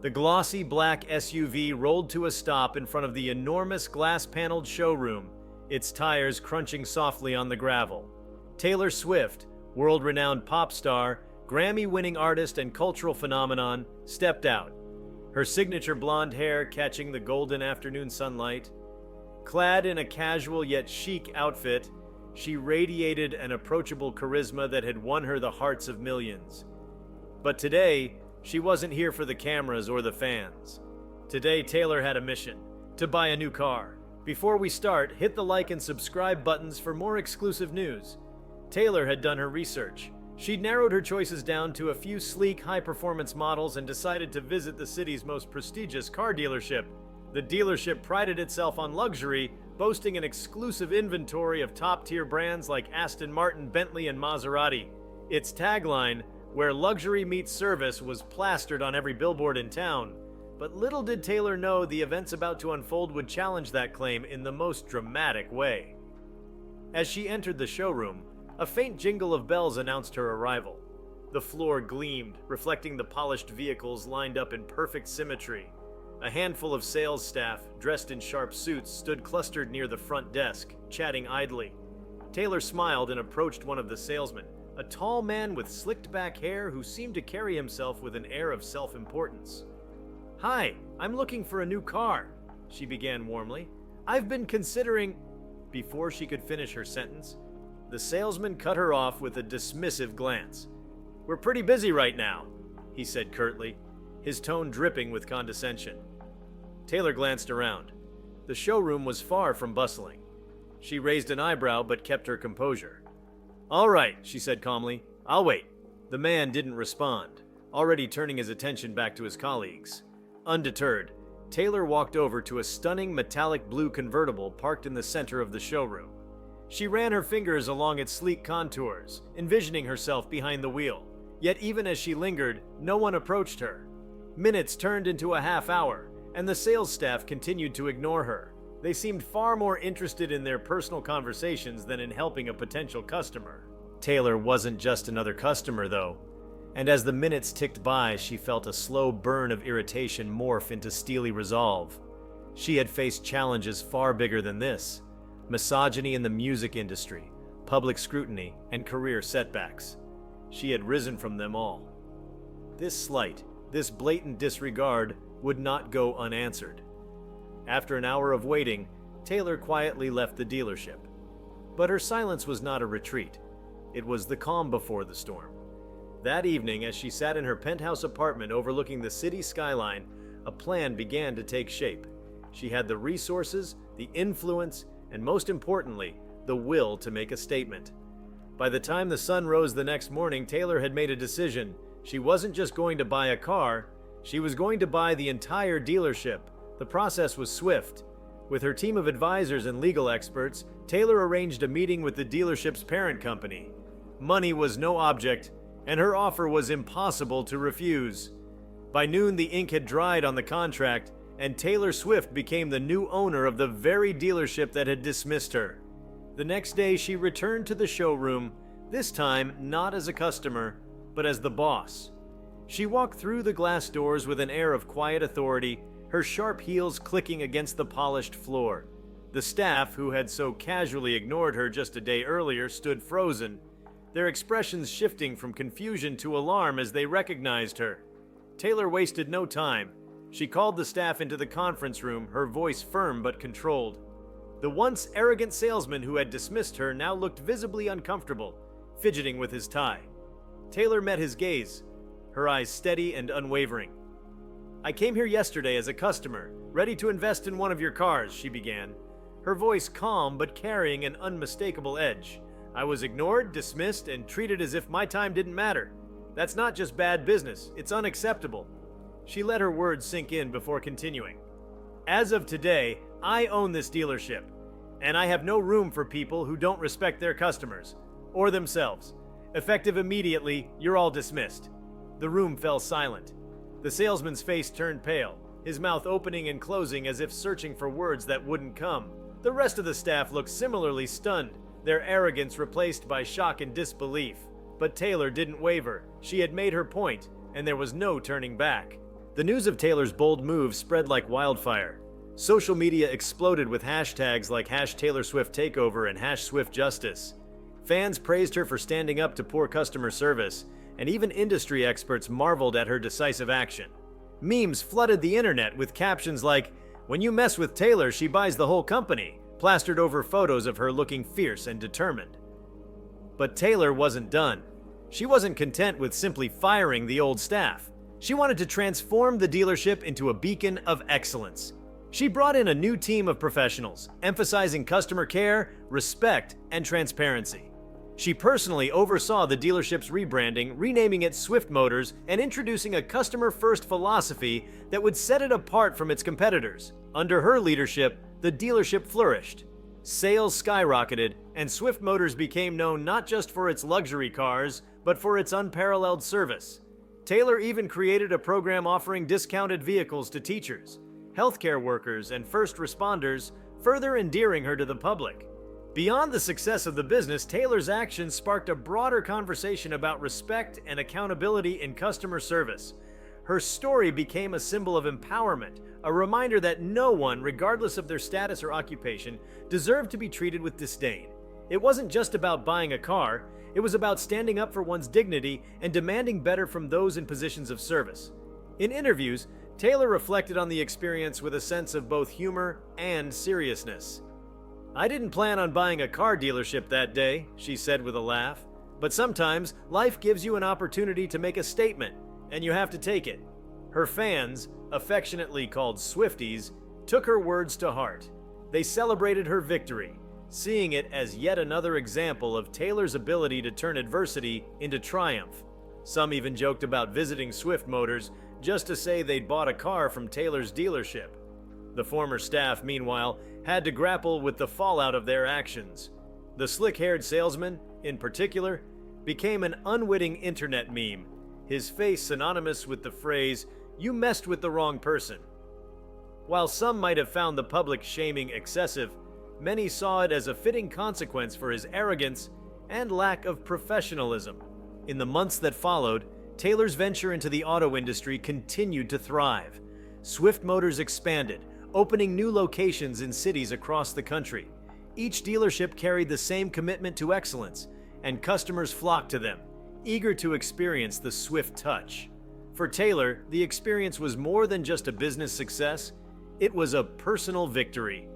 The glossy black SUV rolled to a stop in front of the enormous glass-paneled showroom, its tires crunching softly on the gravel. Taylor Swift, world-renowned pop star, Grammy-winning artist and cultural phenomenon, stepped out, her signature blonde hair catching the golden afternoon sunlight. Clad in a casual yet chic outfit, she radiated an approachable charisma that had won her the hearts of millions. But today, she wasn't here for the cameras or the fans. Today, Taylor had a mission: to buy a new car. Before we start, hit the like and subscribe buttons for more exclusive news. Taylor had done her research. She'd narrowed her choices down to a few sleek, high-performance models and decided to visit the city's most prestigious car dealership. The dealership prided itself on luxury, boasting an exclusive inventory of top-tier brands like Aston Martin, Bentley, and Maserati. Its tagline, "Where luxury meets service," was plastered on every billboard in town. But little did Taylor know the events about to unfold would challenge that claim in the most dramatic way. As she entered the showroom, a faint jingle of bells announced her arrival. The floor gleamed, reflecting the polished vehicles lined up in perfect symmetry. A handful of sales staff, dressed in sharp suits, stood clustered near the front desk, chatting idly. Taylor smiled and approached one of the salesmen, a tall man with slicked-back hair who seemed to carry himself with an air of self-importance. "Hi, I'm looking for a new car," she began warmly. "I've been considering—" Before she could finish her sentence, the salesman cut her off with a dismissive glance. "We're pretty busy right now," he said curtly, his tone dripping with condescension. Taylor glanced around. The showroom was far from bustling. She raised an eyebrow but kept her composure. "All right," she said calmly. "I'll wait." The man didn't respond, already turning his attention back to his colleagues. Undeterred, Taylor walked over to a stunning metallic blue convertible parked in the center of the showroom. She ran her fingers along its sleek contours, envisioning herself behind the wheel. Yet even as she lingered, no one approached her. Minutes turned into a half hour, and the sales staff continued to ignore her. They seemed far more interested in their personal conversations than in helping a potential customer. Taylor wasn't just another customer, though, and as the minutes ticked by, she felt a slow burn of irritation morph into steely resolve. She had faced challenges far bigger than this: misogyny in the music industry, public scrutiny, and career setbacks. She had risen from them all. This slight, this blatant disregard would not go unanswered. After an hour of waiting, Taylor quietly left the dealership. But her silence was not a retreat. It was the calm before the storm. That evening, as she sat in her penthouse apartment overlooking the city skyline, a plan began to take shape. She had the resources, the influence, and most importantly, the will to make a statement. By the time the sun rose the next morning, Taylor had made a decision. She wasn't just going to buy a car, she was going to buy the entire dealership. The process was swift. With her team of advisors and legal experts, Taylor arranged a meeting with the dealership's parent company. Money was no object, and her offer was impossible to refuse. By noon, the ink had dried on the contract, and Taylor Swift became the new owner of the very dealership that had dismissed her. The next day, she returned to the showroom, this time not as a customer, but as the boss. She walked through the glass doors with an air of quiet authority, her sharp heels clicking against the polished floor. The staff, who had so casually ignored her just a day earlier, stood frozen, their expressions shifting from confusion to alarm as they recognized her. Taylor wasted no time. She called the staff into the conference room, her voice firm but controlled. The once arrogant salesman who had dismissed her now looked visibly uncomfortable, fidgeting with his tie. Taylor met his gaze, her eyes steady and unwavering. "I came here yesterday as a customer, ready to invest in one of your cars," she began, her voice calm but carrying an unmistakable edge. "I was ignored, dismissed, and treated as if my time didn't matter. That's not just bad business, it's unacceptable." She let her words sink in before continuing. "As of today, I own this dealership, and I have no room for people who don't respect their customers, or themselves. Effective immediately, you're all dismissed." The room fell silent. The salesman's face turned pale, his mouth opening and closing as if searching for words that wouldn't come. The rest of the staff looked similarly stunned, their arrogance replaced by shock and disbelief. But Taylor didn't waver. She had made her point, and there was no turning back. The news of Taylor's bold move spread like wildfire. Social media exploded with hashtags like #TaylorSwiftTakeover and #SwiftJustice. Fans praised her for standing up to poor customer service, and even industry experts marveled at her decisive action. Memes flooded the internet with captions like, "When you mess with Taylor, she buys the whole company," plastered over photos of her looking fierce and determined. But Taylor wasn't done. She wasn't content with simply firing the old staff. She wanted to transform the dealership into a beacon of excellence. She brought in a new team of professionals, emphasizing customer care, respect, and transparency. She personally oversaw the dealership's rebranding, renaming it Swift Motors, and introducing a customer-first philosophy that would set it apart from its competitors. Under her leadership, the dealership flourished. Sales skyrocketed, and Swift Motors became known not just for its luxury cars, but for its unparalleled service. Taylor even created a program offering discounted vehicles to teachers, healthcare workers, and first responders, further endearing her to the public. Beyond the success of the business, Taylor's actions sparked a broader conversation about respect and accountability in customer service. Her story became a symbol of empowerment, a reminder that no one, regardless of their status or occupation, deserved to be treated with disdain. It wasn't just about buying a car, it was about standing up for one's dignity and demanding better from those in positions of service. In interviews, Taylor reflected on the experience with a sense of both humor and seriousness. "I didn't plan on buying a car dealership that day," she said with a laugh. "But sometimes life gives you an opportunity to make a statement, and you have to take it." Her fans, affectionately called Swifties, took her words to heart. They celebrated her victory, seeing it as yet another example of Taylor's ability to turn adversity into triumph. Some even joked about visiting Swift Motors just to say they'd bought a car from Taylor's dealership. The former staff, meanwhile, had to grapple with the fallout of their actions. The slick-haired salesman, in particular, became an unwitting internet meme, his face synonymous with the phrase, "You messed with the wrong person." While some might have found the public shaming excessive, many saw it as a fitting consequence for his arrogance and lack of professionalism. In the months that followed, Taylor's venture into the auto industry continued to thrive. Swift Motors expanded, opening new locations in cities across the country. Each dealership carried the same commitment to excellence, and customers flocked to them, eager to experience the Swift touch. For Taylor, the experience was more than just a business success, it was a personal victory.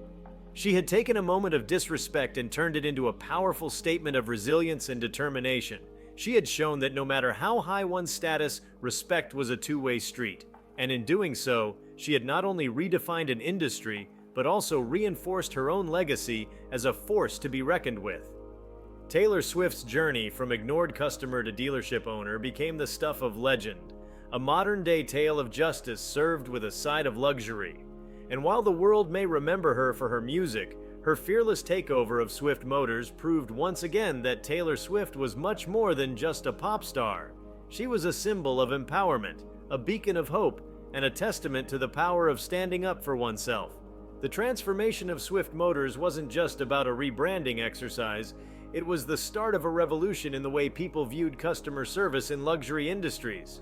She had taken a moment of disrespect and turned it into a powerful statement of resilience and determination. She had shown that no matter how high one's status, respect was a two-way street. And in doing so, she had not only redefined an industry, but also reinforced her own legacy as a force to be reckoned with. Taylor Swift's journey from ignored customer to dealership owner became the stuff of legend, a modern-day tale of justice served with a side of luxury. And while the world may remember her for her music, her fearless takeover of Swift Motors proved once again that Taylor Swift was much more than just a pop star. She was a symbol of empowerment, a beacon of hope, and a testament to the power of standing up for oneself. The transformation of Swift Motors wasn't just about a rebranding exercise, it was the start of a revolution in the way people viewed customer service in luxury industries.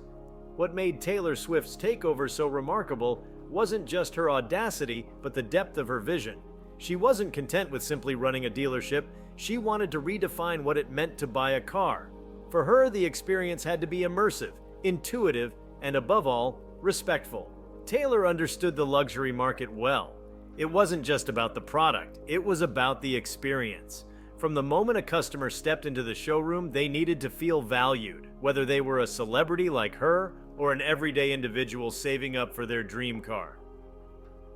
What made Taylor Swift's takeover so remarkable wasn't just her audacity, but the depth of her vision. She wasn't content with simply running a dealership, she wanted to redefine what it meant to buy a car. For her, the experience had to be immersive, intuitive, and above all, respectful. Taylor understood the luxury market well. It wasn't just about the product, it was about the experience. From the moment a customer stepped into the showroom, they needed to feel valued, whether they were a celebrity like her or an everyday individual saving up for their dream car.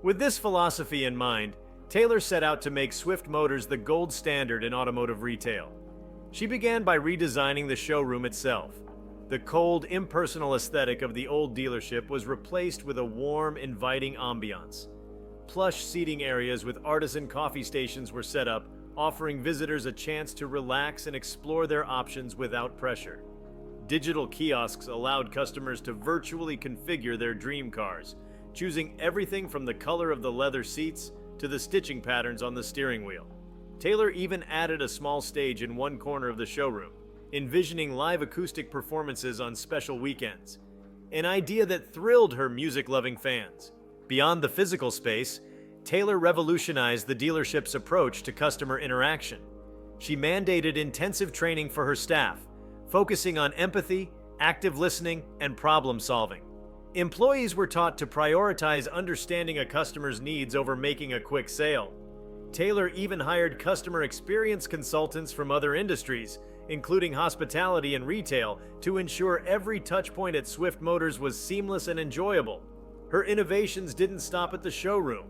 With this philosophy in mind, Taylor set out to make Swift Motors the gold standard in automotive retail. She began by redesigning the showroom itself. The cold, impersonal aesthetic of the old dealership was replaced with a warm, inviting ambiance. Plush seating areas with artisan coffee stations were set up, offering visitors a chance to relax and explore their options without pressure. Digital kiosks allowed customers to virtually configure their dream cars, choosing everything from the color of the leather seats to the stitching patterns on the steering wheel. Taylor even added a small stage in one corner of the showroom, envisioning live acoustic performances on special weekends. an idea that thrilled her music-loving fans. Beyond the physical space, Taylor revolutionized the dealership's approach to customer interaction. She mandated intensive training for her staff, focusing on empathy, active listening, and problem-solving. Employees were taught to prioritize understanding a customer's needs over making a quick sale. Taylor even hired customer experience consultants from other industries, including hospitality and retail, to ensure every touchpoint at Swift Motors was seamless and enjoyable. Her innovations didn't stop at the showroom.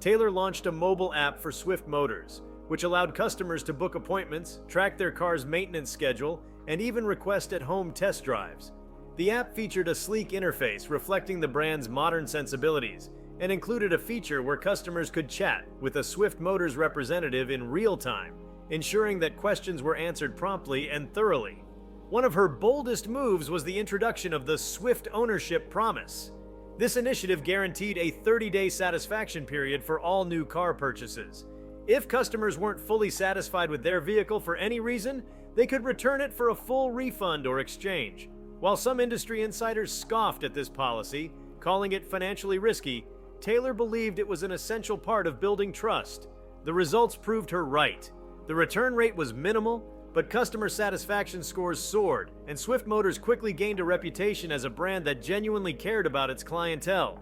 Taylor launched a mobile app for Swift Motors, which allowed customers to book appointments, track their car's maintenance schedule, and even request at-home test drives. The app featured a sleek interface reflecting the brand's modern sensibilities, and included a feature where customers could chat with a Swift Motors representative in real time, ensuring that questions were answered promptly and thoroughly. One of her boldest moves was the introduction of the Swift Ownership Promise. This initiative guaranteed a 30-day satisfaction period for all new car purchases. If customers weren't fully satisfied with their vehicle for any reason, they could return it for a full refund or exchange. While some industry insiders scoffed at this policy, calling it financially risky, Taylor believed it was an essential part of building trust. The results proved her right. The return rate was minimal, but customer satisfaction scores soared, and Swift Motors quickly gained a reputation as a brand that genuinely cared about its clientele.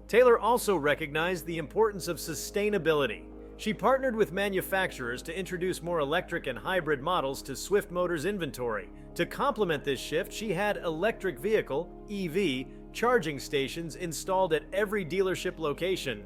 Taylor also recognized the importance of sustainability. She partnered with manufacturers to introduce more electric and hybrid models to Swift Motors' inventory. To complement this shift, she had electric vehicle (EV) charging stations installed at every dealership location.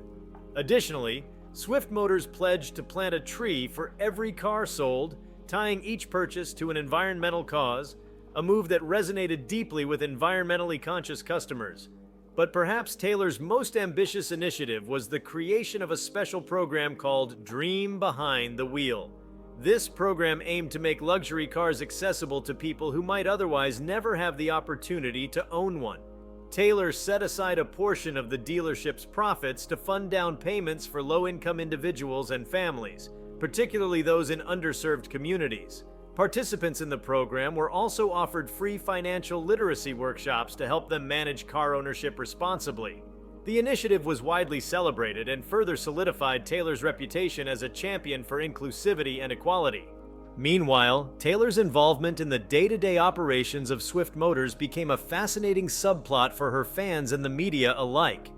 Additionally, Swift Motors pledged to plant a tree for every car sold, tying each purchase to an environmental cause, a move that resonated deeply with environmentally conscious customers. But perhaps Taylor's most ambitious initiative was the creation of a special program called Dream Behind the Wheel. This program aimed to make luxury cars accessible to people who might otherwise never have the opportunity to own one. Taylor set aside a portion of the dealership's profits to fund down payments for low-income individuals and families, particularly those in underserved communities. Participants in the program were also offered free financial literacy workshops to help them manage car ownership responsibly. The initiative was widely celebrated and further solidified Taylor's reputation as a champion for inclusivity and equality. Meanwhile, Taylor's involvement in the day-to-day operations of Swift Motors became a fascinating subplot for her fans and the media alike.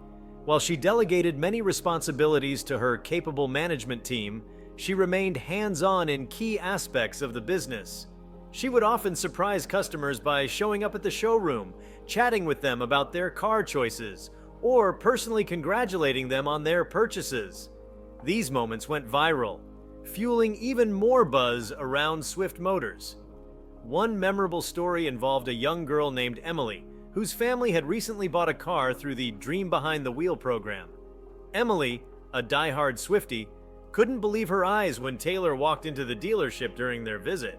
While she delegated many responsibilities to her capable management team, she remained hands-on in key aspects of the business. She would often surprise customers by showing up at the showroom, chatting with them about their car choices, or personally congratulating them on their purchases. These moments went viral, fueling even more buzz around Swift Motors. One memorable story involved a young girl named Emily, whose family had recently bought a car through the Dream Behind the Wheel program. Emily, a die-hard Swiftie, couldn't believe her eyes when Taylor walked into the dealership during their visit.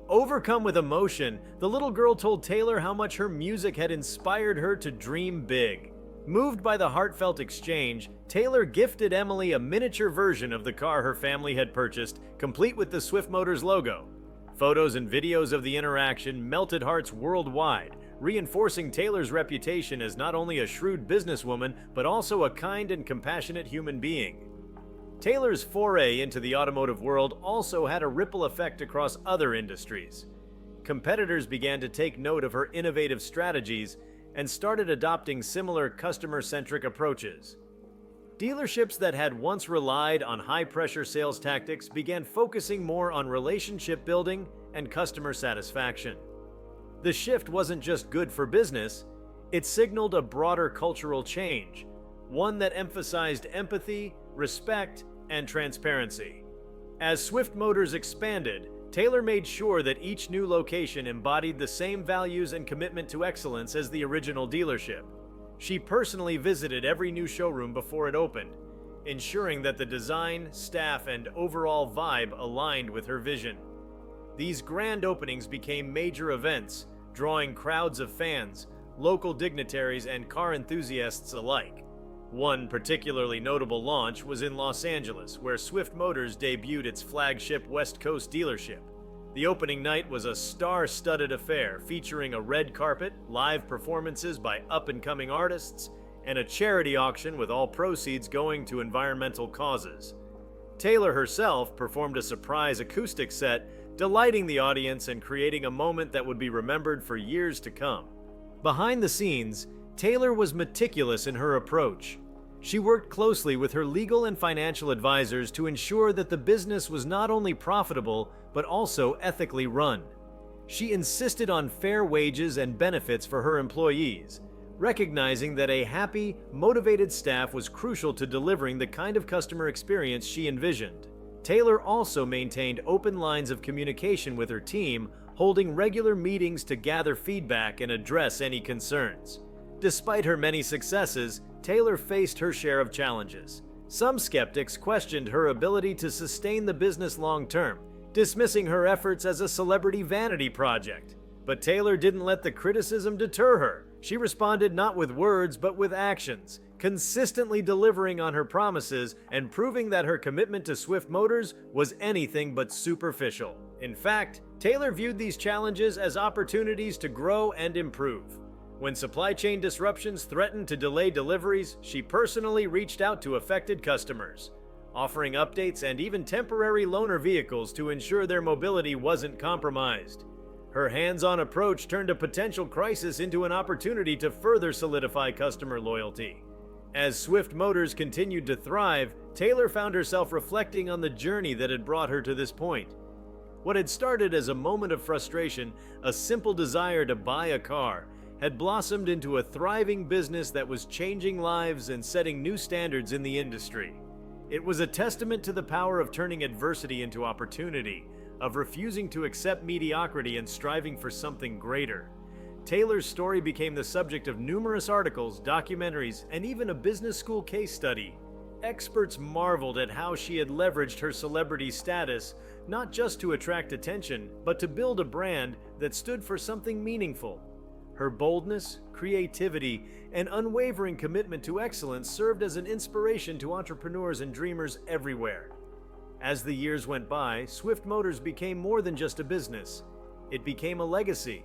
Overcome with emotion, the little girl told Taylor how much her music had inspired her to dream big. Moved by the heartfelt exchange, Taylor gifted Emily a miniature version of the car her family had purchased, complete with the Swift Motors logo. Photos and videos of the interaction melted hearts worldwide, reinforcing Taylor's reputation as not only a shrewd businesswoman, but also a kind and compassionate human being. Taylor's foray into the automotive world also had a ripple effect across other industries. Competitors began to take note of her innovative strategies and started adopting similar customer-centric approaches. Dealerships that had once relied on high-pressure sales tactics began focusing more on relationship building and customer satisfaction. The shift wasn't just good for business, it signaled a broader cultural change, one that emphasized empathy, respect, and transparency. As Swift Motors expanded, Taylor made sure that each new location embodied the same values and commitment to excellence as the original dealership. She personally visited every new showroom before it opened, ensuring that the design, staff, and overall vibe aligned with her vision. These grand openings became major events, drawing crowds of fans, local dignitaries, and car enthusiasts alike. One particularly notable launch was in Los Angeles, where Swift Motors debuted its flagship West Coast dealership. The opening night was a star-studded affair featuring a red carpet, live performances by up-and-coming artists, and a charity auction with all proceeds going to environmental causes. Taylor herself performed a surprise acoustic set, delighting the audience and creating a moment that would be remembered for years to come. Behind the scenes, Taylor was meticulous in her approach. She worked closely with her legal and financial advisors to ensure that the business was not only profitable, but also ethically run. She insisted on fair wages and benefits for her employees, recognizing that a happy, motivated staff was crucial to delivering the kind of customer experience she envisioned. Taylor also maintained open lines of communication with her team, holding regular meetings to gather feedback and address any concerns. Despite her many successes, Taylor faced her share of challenges. Some skeptics questioned her ability to sustain the business long-term, dismissing her efforts as a celebrity vanity project. But Taylor didn't let the criticism deter her. She responded not with words but with actions, consistently delivering on her promises and proving that her commitment to Swift Motors was anything but superficial. In fact, Taylor viewed these challenges as opportunities to grow and improve. When supply chain disruptions threatened to delay deliveries, she personally reached out to affected customers, offering updates and even temporary loaner vehicles to ensure their mobility wasn't compromised. Her hands-on approach turned a potential crisis into an opportunity to further solidify customer loyalty. As Swift Motors continued to thrive, Taylor found herself reflecting on the journey that had brought her to this point. What had started as a moment of frustration, a simple desire to buy a car, had blossomed into a thriving business that was changing lives and setting new standards in the industry. It was a testament to the power of turning adversity into opportunity, of refusing to accept mediocrity and striving for something greater. Taylor's story became the subject of numerous articles, documentaries, and even a business school case study. Experts marveled at how she had leveraged her celebrity status, not just to attract attention, but to build a brand that stood for something meaningful. Her boldness, creativity, and unwavering commitment to excellence served as an inspiration to entrepreneurs and dreamers everywhere. As the years went by, Swift Motors became more than just a business. It became a legacy.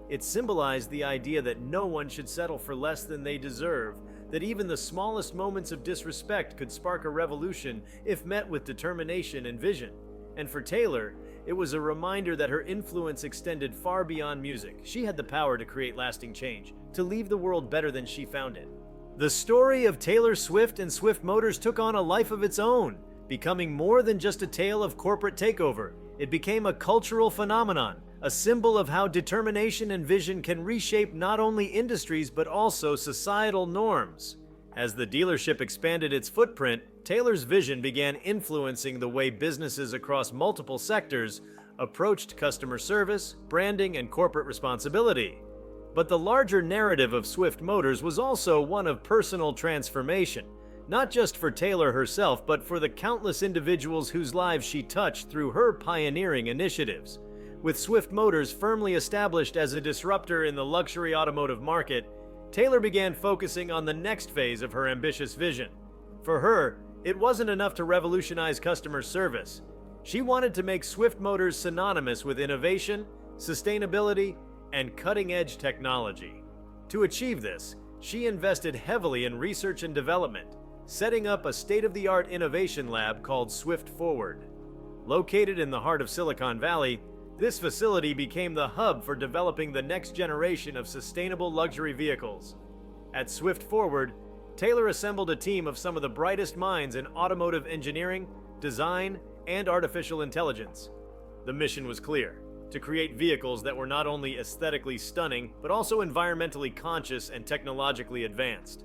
It symbolized the idea that no one should settle for less than they deserve, that even the smallest moments of disrespect could spark a revolution if met with determination and vision. And for Taylor, it was a reminder that her influence extended far beyond music. She had the power to create lasting change, to leave the world better than she found it. The story of Taylor Swift and Swift Motors took on a life of its own, becoming more than just a tale of corporate takeover. It became a cultural phenomenon, a symbol of how determination and vision can reshape not only industries but also societal norms. As the dealership expanded its footprint, Taylor's vision began influencing the way businesses across multiple sectors approached customer service, branding, and corporate responsibility. But the larger narrative of Swift Motors was also one of personal transformation, not just for Taylor herself, but for the countless individuals whose lives she touched through her pioneering initiatives. With Swift Motors firmly established as a disruptor in the luxury automotive market, Taylor began focusing on the next phase of her ambitious vision. For her, it wasn't enough to revolutionize customer service. She wanted to make Swift Motors synonymous with innovation, sustainability, and cutting-edge technology. To achieve this, she invested heavily in research and development, setting up a state-of-the-art innovation lab called Swift Forward. Located in the heart of Silicon Valley, this facility became the hub for developing the next generation of sustainable luxury vehicles. At Swift Forward, Taylor assembled a team of some of the brightest minds in automotive engineering, design, and artificial intelligence. The mission was clear: to create vehicles that were not only aesthetically stunning, but also environmentally conscious and technologically advanced.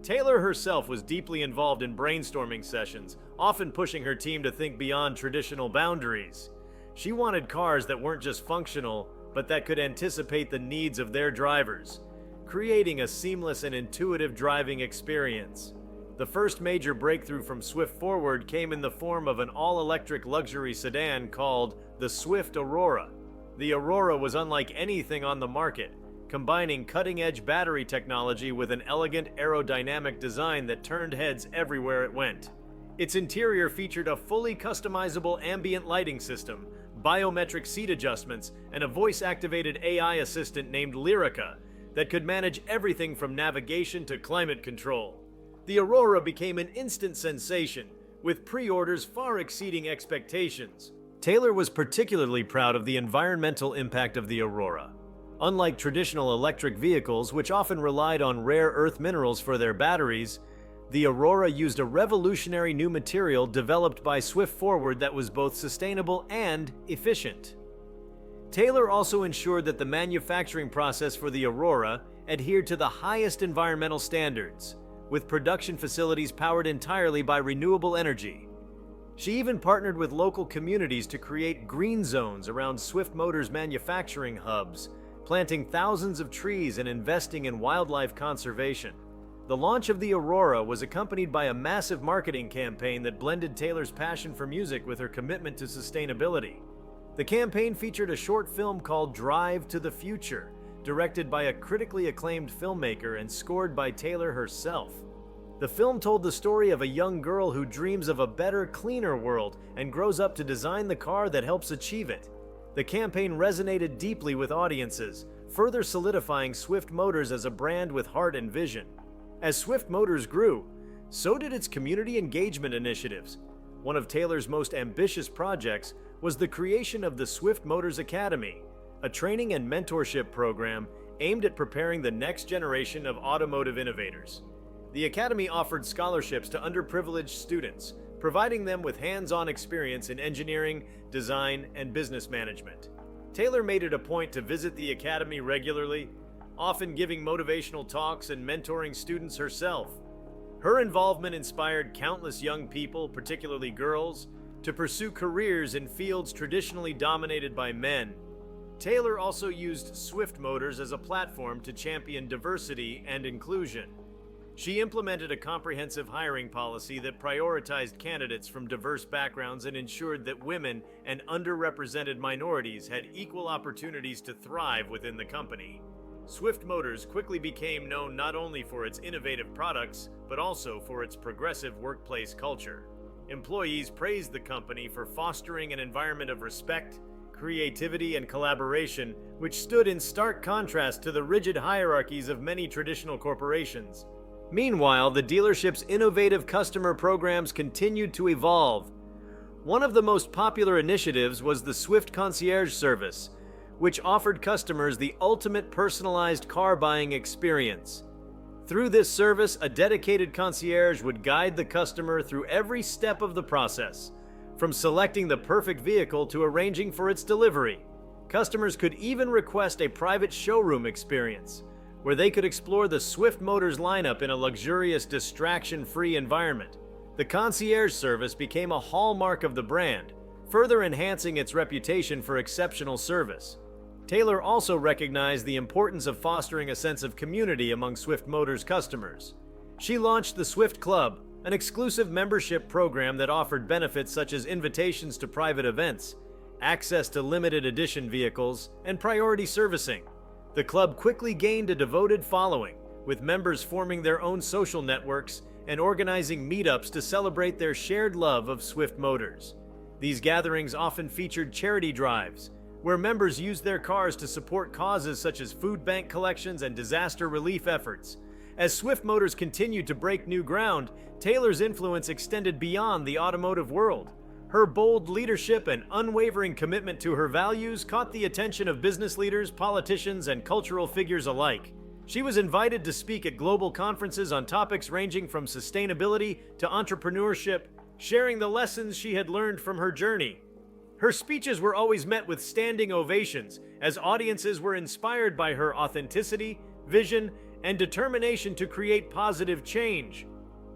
Taylor herself was deeply involved in brainstorming sessions, often pushing her team to think beyond traditional boundaries. She wanted cars that weren't just functional, but that could anticipate the needs of their drivers, creating a seamless and intuitive driving experience. The first major breakthrough from Swift Forward came in the form of an all-electric luxury sedan called the Swift Aurora. The Aurora was unlike anything on the market, combining cutting-edge battery technology with an elegant aerodynamic design that turned heads everywhere it went. Its interior featured a fully customizable ambient lighting system, biometric seat adjustments, and a voice-activated AI assistant named Lyrica that could manage everything from navigation to climate control. The Aurora became an instant sensation, with pre-orders far exceeding expectations. Taylor was particularly proud of the environmental impact of the Aurora. Unlike traditional electric vehicles, which often relied on rare earth minerals for their batteries, the Aurora used a revolutionary new material developed by Swift Forward that was both sustainable and efficient. Taylor also ensured that the manufacturing process for the Aurora adhered to the highest environmental standards, with production facilities powered entirely by renewable energy. She even partnered with local communities to create green zones around Swift Motors' manufacturing hubs, planting thousands of trees and investing in wildlife conservation. The launch of the Aurora was accompanied by a massive marketing campaign that blended Taylor's passion for music with her commitment to sustainability. The campaign featured a short film called Drive to the Future, directed by a critically acclaimed filmmaker and scored by Taylor herself. The film told the story of a young girl who dreams of a better, cleaner world and grows up to design the car that helps achieve it. The campaign resonated deeply with audiences, further solidifying Swift Motors as a brand with heart and vision. As Swift Motors grew, so did its community engagement initiatives. One of Taylor's most ambitious projects was the creation of the Swift Motors Academy, a training and mentorship program aimed at preparing the next generation of automotive innovators. The Academy offered scholarships to underprivileged students, providing them with hands-on experience in engineering, design, and business management. Taylor made it a point to visit the Academy regularly, often giving motivational talks and mentoring students herself. Her involvement inspired countless young people, particularly girls, to pursue careers in fields traditionally dominated by men. Taylor also used Swift Motors as a platform to champion diversity and inclusion. She implemented a comprehensive hiring policy that prioritized candidates from diverse backgrounds and ensured that women and underrepresented minorities had equal opportunities to thrive within the company. Swift Motors quickly became known not only for its innovative products, but also for its progressive workplace culture. Employees praised the company for fostering an environment of respect, creativity, and collaboration, which stood in stark contrast to the rigid hierarchies of many traditional corporations. Meanwhile, the dealership's innovative customer programs continued to evolve. One of the most popular initiatives was the Swift Concierge Service, which offered customers the ultimate personalized car buying experience. Through this service, a dedicated concierge would guide the customer through every step of the process, from selecting the perfect vehicle to arranging for its delivery. Customers could even request a private showroom experience, where they could explore the Swift Motors lineup in a luxurious, distraction-free environment. The concierge service became a hallmark of the brand, further enhancing its reputation for exceptional service. Taylor also recognized the importance of fostering a sense of community among Swift Motors customers. She launched the Swift Club, an exclusive membership program that offered benefits such as invitations to private events, access to limited edition vehicles, and priority servicing. The club quickly gained a devoted following, with members forming their own social networks and organizing meetups to celebrate their shared love of Swift Motors. These gatherings often featured charity drives, where members used their cars to support causes such as food bank collections and disaster relief efforts. As Swift Motors continued to break new ground, Taylor's influence extended beyond the automotive world. Her bold leadership and unwavering commitment to her values caught the attention of business leaders, politicians, and cultural figures alike. She was invited to speak at global conferences on topics ranging from sustainability to entrepreneurship, sharing the lessons she had learned from her journey. Her speeches were always met with standing ovations, as audiences were inspired by her authenticity, vision, and determination to create positive change.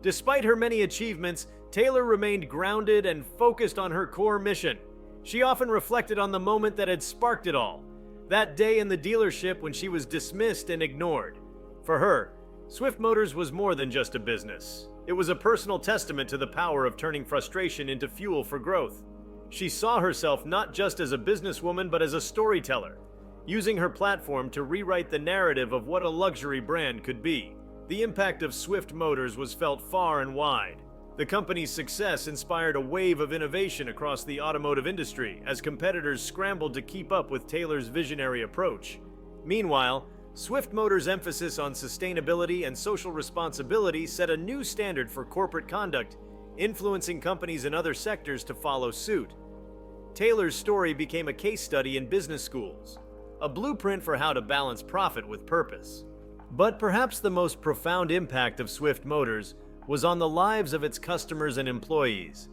Despite her many achievements, Taylor remained grounded and focused on her core mission. She often reflected on the moment that had sparked it all, that day in the dealership when she was dismissed and ignored. For her, Swift Motors was more than just a business. It was a personal testament to the power of turning frustration into fuel for growth. She saw herself not just as a businesswoman but as a storyteller, using her platform to rewrite the narrative of what a luxury brand could be. The impact of Swift Motors was felt far and wide. The company's success inspired a wave of innovation across the automotive industry as competitors scrambled to keep up with Taylor's visionary approach. Meanwhile, Swift Motors' emphasis on sustainability and social responsibility set a new standard for corporate conduct, influencing companies in other sectors to follow suit. Taylor's story became a case study in business schools, a blueprint for how to balance profit with purpose. But perhaps the most profound impact of Swift Motors was on the lives of its customers and employees.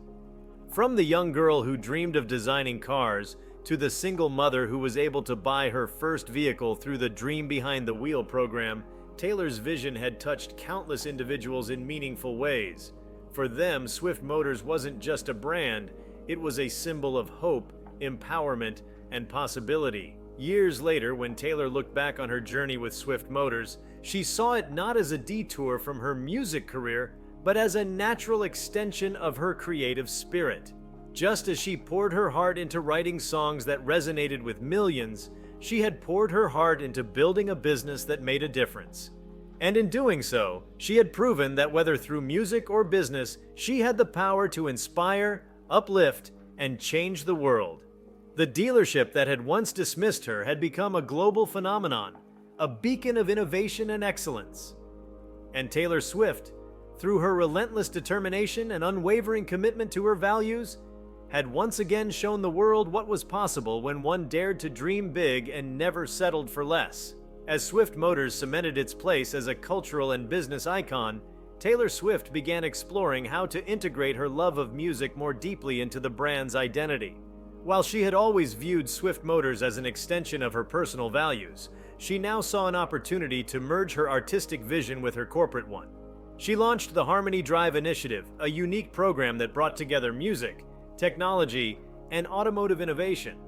From the young girl who dreamed of designing cars to the single mother who was able to buy her first vehicle through the Dream Behind the Wheel program, Taylor's vision had touched countless individuals in meaningful ways. For them, Swift Motors wasn't just a brand, it was a symbol of hope, empowerment, and possibility. Years later, when Taylor looked back on her journey with Swift Motors, she saw it not as a detour from her music career, but as a natural extension of her creative spirit. Just as she poured her heart into writing songs that resonated with millions, she had poured her heart into building a business that made a difference. And in doing so, she had proven that whether through music or business, she had the power to inspire, uplift, and change the world. The dealership that had once dismissed her had become a global phenomenon, a beacon of innovation and excellence. And Taylor Swift, through her relentless determination and unwavering commitment to her values, had once again shown the world what was possible when one dared to dream big and never settled for less. As Swift Motors cemented its place as a cultural and business icon, Taylor Swift began exploring how to integrate her love of music more deeply into the brand's identity. While she had always viewed Swift Motors as an extension of her personal values, she now saw an opportunity to merge her artistic vision with her corporate one. She launched the Harmony Drive Initiative, a unique program that brought together music, technology, and automotive innovation.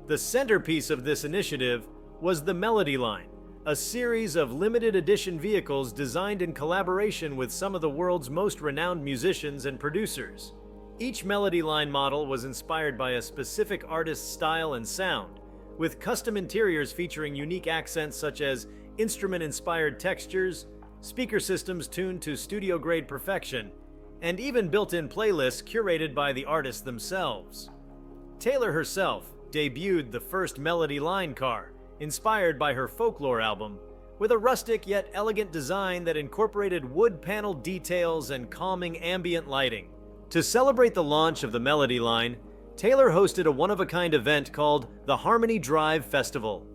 The centerpiece of this initiative was the Melody Line, a series of limited edition vehicles designed in collaboration with some of the world's most renowned musicians and producers. Each Melody Line model was inspired by a specific artist's style and sound, with custom interiors featuring unique accents such as instrument-inspired textures, speaker systems tuned to studio-grade perfection, and even built-in playlists curated by the artists themselves. Taylor herself debuted the first Melody Line car, inspired by her Folklore album, with a rustic yet elegant design that incorporated wood panel details and calming ambient lighting. To celebrate the launch of the Melody Line, Taylor hosted a one-of-a-kind event called the Harmony Drive Festival.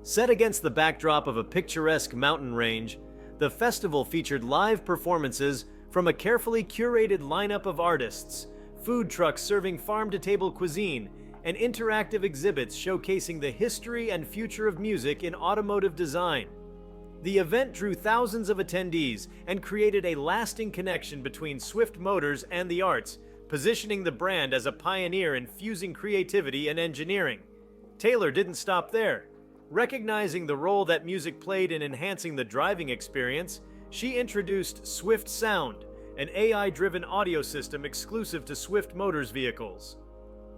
Set against the backdrop of a picturesque mountain range, the festival featured live performances from a carefully curated lineup of artists, food trucks serving farm-to-table cuisine, and interactive exhibits showcasing the history and future of music in automotive design. The event drew thousands of attendees and created a lasting connection between Swift Motors and the arts, positioning the brand as a pioneer in fusing creativity and engineering. Taylor didn't stop there. Recognizing the role that music played in enhancing the driving experience, she introduced Swift Sound, an AI-driven audio system exclusive to Swift Motors vehicles.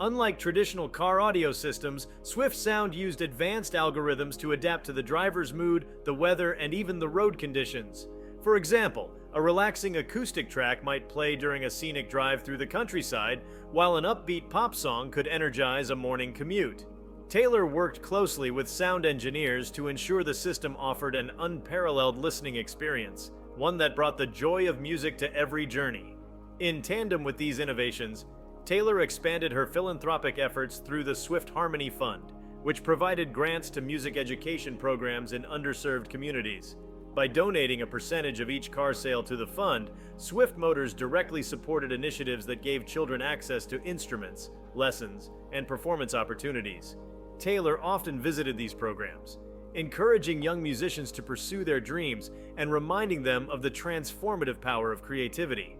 Unlike traditional car audio systems, Swift Sound used advanced algorithms to adapt to the driver's mood, the weather, and even the road conditions. For example, a relaxing acoustic track might play during a scenic drive through the countryside, while an upbeat pop song could energize a morning commute. Taylor worked closely with sound engineers to ensure the system offered an unparalleled listening experience, one that brought the joy of music to every journey. In tandem with these innovations, Taylor expanded her philanthropic efforts through the Swift Harmony Fund, which provided grants to music education programs in underserved communities. By donating a percentage of each car sale to the fund, Swift Motors directly supported initiatives that gave children access to instruments, lessons, and performance opportunities. Taylor often visited these programs, encouraging young musicians to pursue their dreams and reminding them of the transformative power of creativity.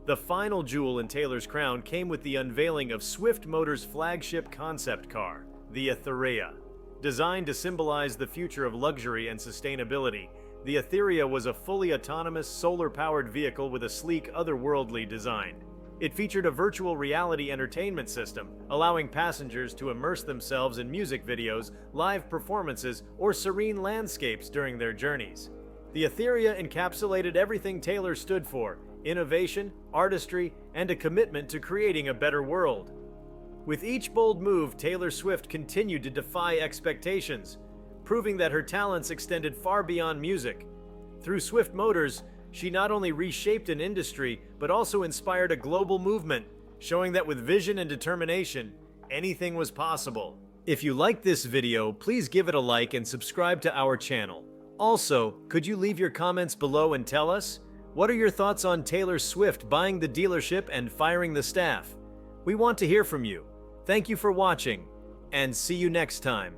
The final jewel in Taylor's crown came with the unveiling of Swift Motors' flagship concept car, the Etherea. Designed to symbolize the future of luxury and sustainability, the Etherea was a fully autonomous, solar-powered vehicle with a sleek, otherworldly design. It featured a virtual reality entertainment system, allowing passengers to immerse themselves in music videos, live performances, or serene landscapes during their journeys. The Etherea encapsulated everything Taylor stood for: innovation, artistry, and a commitment to creating a better world. With each bold move, Taylor Swift continued to defy expectations, proving that her talents extended far beyond music. Through Swift Motors, she not only reshaped an industry, but also inspired a global movement, showing that with vision and determination, anything was possible. If you liked this video, please give it a like and subscribe to our channel. Also, could you leave your comments below and tell us, what are your thoughts on Taylor Swift buying the dealership and firing the staff? We want to hear from you. Thank you for watching, and see you next time.